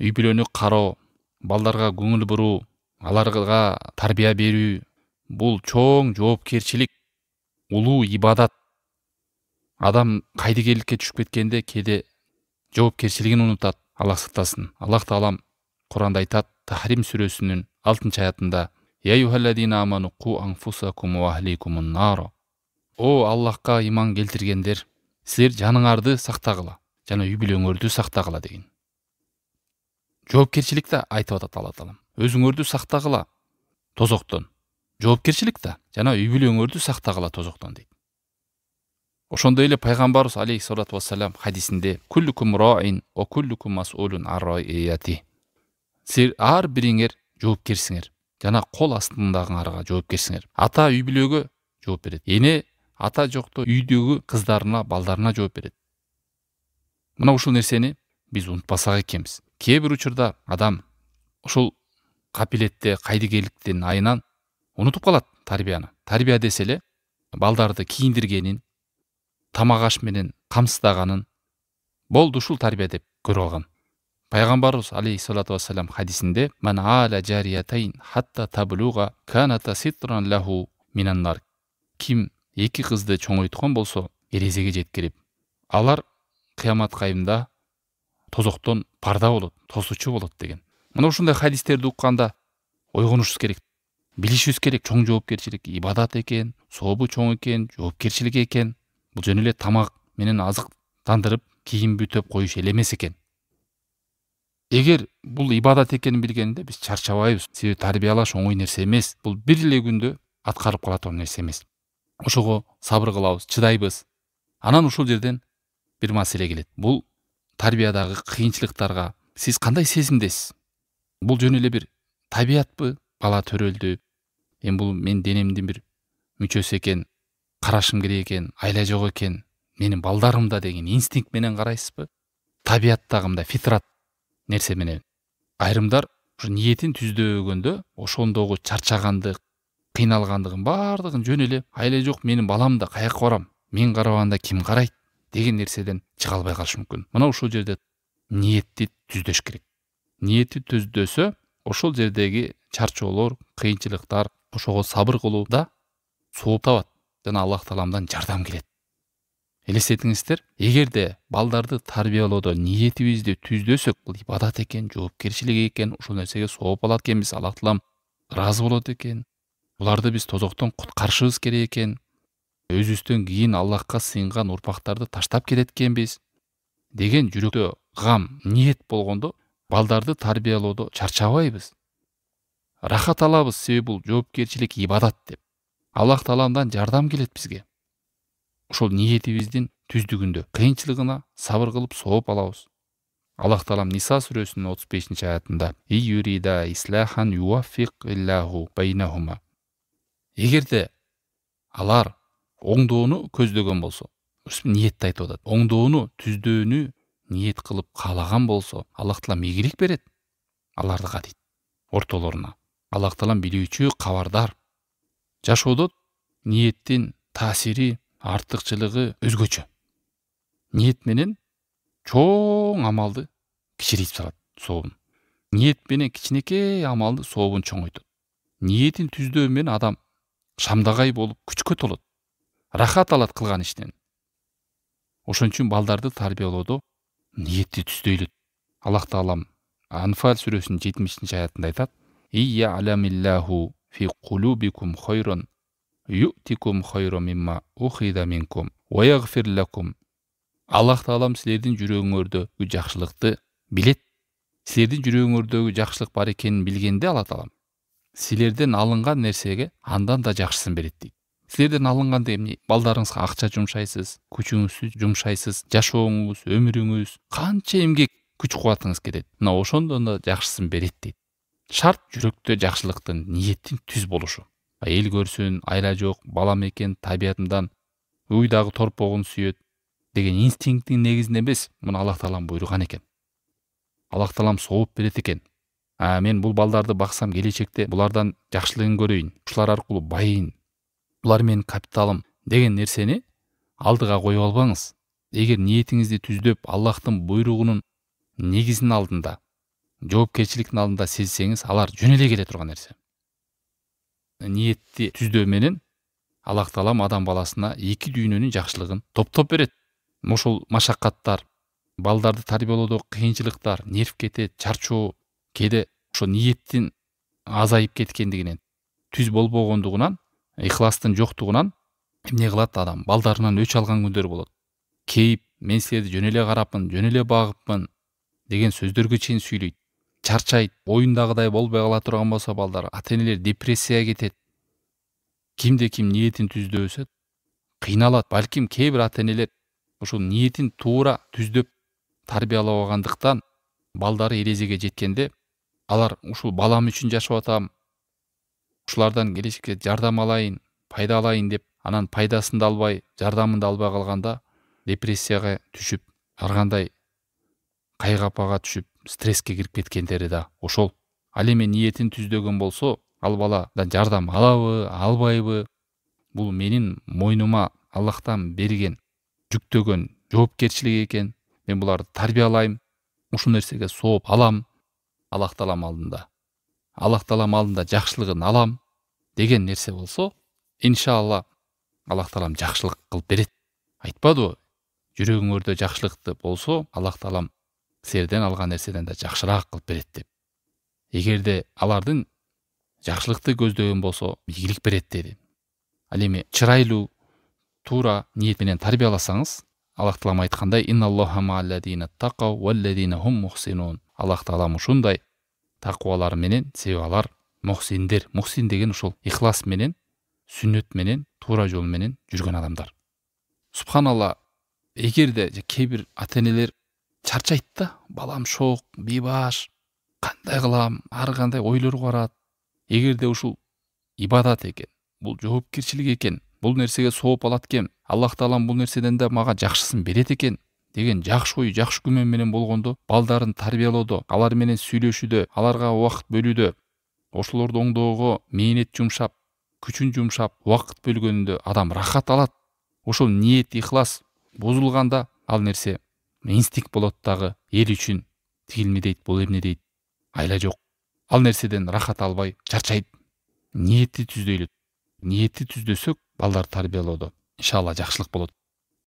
үй бүлөнү кароо, балдарга көңүл буруу, аларга тарбия берүү, бул чоң жоопкерчилик, улуу ибадат. Адам кайдыгерликке түшүп кеткенде кээде жоопкерчилигин унутат. Аллах сактасын. Аллах таалам Куранда айтат, Тахрим сүрөсүнүн 6-аятында: «Я юхалладина аману ку анфусакум ва ахликумун наро». О Аллахка иман келтиргендер, силер жаныңарды сактагыла жана үй бүлөңөрдү сактагыла деген. Жоопкерчилик да айтып атат Алла таалам. Өзүңөрдү сактагыла тозоктон. Жоопкерчилик да жана үй бүлөңөрдү сактагыла тозоктон дейт. Ошондой эле пайгамбарыбыз алейхиссалату вассалам хадисинде: «Куллукум раин ва куллукум мас'улун ан раияти». Силер ар бириңер жоопкерсиңер жана кол астындагыңарга жоопкерсиңер. Ата үй бүлөгө жооп берет. Эне ата жокто үйдөгү кыздарына, балдарына жооп берет. Мына ушул нерсени биз унутпасак экенбиз. Кээ бир учурда адам ушул капилетте, кайдыгерликтин айынан унутуп калат тарбияны. Тарбия десе эле балдарды кийиндиргенин, тамак аш менен камсыздаганын болду ушул тарбия деп көрүп алган. Пайгамбарыбыз алейхиссалату вассалам хадисинде: «Ман аала жариятайн хатта таблуга каната ситран лаху минан нар». Ким эки кызды чоңойткон болсо, эрезеге жеткирип, алар кыямат айында тозоктон парда болот, тосуучу болот деген. Мына ушундай хадистерди укканда ойгонушубуз керек. Билишибиз керек, чоң жоопкерчилик ибадат экен, сообу чоң экен, жоопкерчилик экен. Бул жөн эле тамак менен азыктандырып, кийим бүтөп коюш эле эмес экен. Эгер бул ибадат экенин билгенде биз чарчабайбыз. Себеби тарбиялаш оңой нерсе эмес. Бул бир эле күндө аткарып калат нерсе эмес. Ошого сабыр кылабыз, чыдайбыз. Анан ушул жерден бир маселе келет. Бул тарбиядагы кыйынчылыктарга сиз кандай сезимдесиз? Бул жөн эле бир табиятпы? Бала төрөлдү. Бул мен денемдин бир мүчөсү экен, карашым керек экен, айла жок экен, менин балдарым да деген инстинкт менен карайсызбы? Табияттагы мындай фитрат нерсе менен. Айрымдар ушу ниетин түздөгөндө ошондогу чарчагандык, кыйналгандыгын баардыгын жөн эле айла жок, менин балам да каяка барам, мен карабаганда ким карайт деген нерседен чыга албай калышы мүмкүн. Мына ушул жерде ниетти түздөш керек. Ниетти түздөсө, ошол жердеги чарчоолор, кыйынчылыктар, ошого сабыр кылууда сооп табат жана Аллах тааламдан жардам келет. Элестетиңиздер, эгерде балдарды тарбиялоодо ниетибизди түздөсөк, бул ибадат экен, жоопкерчилик экен, ушул нерсеге сооп алат экенбиз, Аллах таалам ыраазы болот экен. Буларды биз тозоктон куткарышыбыз керек экен. Өзүбүздөн кийин Аллахка сыйынган урпактарды таштап кетет экенбиз деген жүрөктө гам, ниет болгондо балдарды тарбиялоодо чарчабайбыз. Рахат алабыз, себеби бул жоопкерчилик ибадат деп. Аллах тааламдан жардам келет бизге. Ошол ниетибиздин түздүгүндө кыйынчылыгына сабыр кылып сооп алабыз. Аллах таалам Ниса сүрөсүнүн 35-аятында: «И юрида ислахан юваффик иллаху байнахума». Эгерде алар оңдоону көздөгөн болсо, ниетти айтып атат. Оңдоону, түздүүнү ниет кылып каалаган болсо, Аллах таалам ийгилик берет алардыга дейт, ортолоруна. Аллах таалам билүүчү, кабардар. Жашоодо ниеттин таасири, артыкчылыгы өзгөчө. Ниет менен чоң амалды кичирейтип салат, сообун. Ниет менен кичинекей амалды сообун чоңойтот. Ниетин түздөө менен адам шамдагай болуп күчкө толот. Рахат алат кылган иштен. Ошон үчүн балдарды тарбиялоодо ниетти түздөйлү. Аллах таалам Анфал сүрөсүнүн 70-аятында айтат: «Ия аламиллаху фи кулубикум хайран ю'тикум хайран мимма ухида минкум ва ягфир лакум». Аллах таалам силердин жүрөгүңөрдөгү жакшылыкты билет. Силердин жүрөгүңөрдөгү жакшылык бар экенин билгенде Алла таалам силерден алынган нерсеге андан да жакшысын берет дейт. Силерден алынганда эмне? Балдарыңызга акча жумшайсыз, күчүңүздү жумшайсыз, жашооңуз, өмүрүңүз, канча эмгек, күч кубатыңыз кетет. Мына ошондон да жакшысын берет дейт. Шарт жүрөктө жакшылыктын, ниеттин түз болушу. Эл көрсүн, айла жок, балам экен, табиятымдан уйдагы торпогун сүйөт деген инстинкттин негизинде эмес, муну Аллах таалам буйруган экен. Аллах таалам сооп берет экен. Мен бул балдарды баксам келечекте булардан жакшылыгын көрөйүн, ушулар аркылуу байыйын, булар менин капиталым деген нерсени алдыга коюп албаңыз. Эгер ниетиңизди түздөп, Аллахтын буйругунун негизинин алдында жоопкерчиликтин алдында сезсеңиз, алар жөн эле келе турган нерсе. Ниетти түздөө менен Аллах Таалам адам баласына эки дүйнөнүн жакшылыгын топтоп берет. Ошол машаккаттар, балдарды тарбиялоодо кыйынчылыктар, нерв кетет, чарчоо, кээде ошо ниеттин азайып кеткендигинен, түз болбогондугунан, ыхластын жоктугунан эмне кылат адам? Балдарынан өч алган күндөр болот. Кейип, мен силерди жөн эле карапмын, жөн эле багыпмын деген сөздөргө чейин сүйлөйт. Чарчайт, оюндагыдай болбой кала турган болсо балдар, ата-энелер депрессияга кетет. Кимде ким ниетин түздөөсө кыйналат. Балким кээ бир ата-энелер ушул ниетин туура түздөп тарбиялабагандыктан балдары эрезеге жеткенде алар ушул балам үчүн жашап атам, ушулардан келечекте жардам алайын, пайда алайын деп, анан пайдасын да албай, жардамын да албай калганда депрессияга түшүп, ар кандай кайгапага түшүп, стресске кирип кеткендери да ошол. Ал эми ниетин түздөгөн болсо, ал баладан жардам алабы, албайбы? Бул менин мойнума Аллахтан берген, жүктөгөн жоопкерчилик экен. Мен буларды тарбиялайм, ушул нерсеге сооп алам, Аллах Таалам алдында. Аллах Таалам алдында жакшылыгын алам деген нерсе болсо, иншалла Аллах Таалам жакшылык кылып берет. Айтпадыбы? Жүрөгүңөрдө жакшылыкты болсо, Аллах Таалам силерден алган нерседен да жакшыраак кылып берет деп. Эгерде алардын жакшылыкты көздөгөн болсо, ийгилик берет деди. Ал эми чырайлуу, туура ниет менен тарбияласаңыз, Аллах Таалам айткандай, инналлаха ма'алладина тақау валладина хум мухсинун. Аллах Таалам ушундай таквалар менен, себеби алар мухсиндер. Мухсин деген ушул ихлас менен, сүннөт менен, туура жол менен жүргөн адамдар. Субханалла, эгерде кээ бир ата-энелер чарчайт да, балам шок, бейбаш, кандай кылам, ар кандай ойлор барат. Эгерде ушул ибадат экен, бул жоопкерчилик экен, бул нерсеге сооп алат экен, Аллах Таалам бул нерседен да мага жакшысын берет экен деген жакшы ой, жакшы күмөн менен болгондо, балдарын тарбиялоодо, алар менен сүйлөшүүдө, аларга убакыт бөлүүдө, ошолорду оңдоого мээнет жумшап, күчүн жумшап, убакыт бөлгөндө адам рахат алат. Ошол ниет, ихлас бузулганда, ал нерсе инстинкт болот дагы, эл үчүн тигилме дейт, бул эмне дейт, айла жок. Ал нерседен рахат албай чарчайт. Ниетти түздөйлү. Ниетти түздөсөк, балдар тарбиялоодо иншалла жакшылык болот.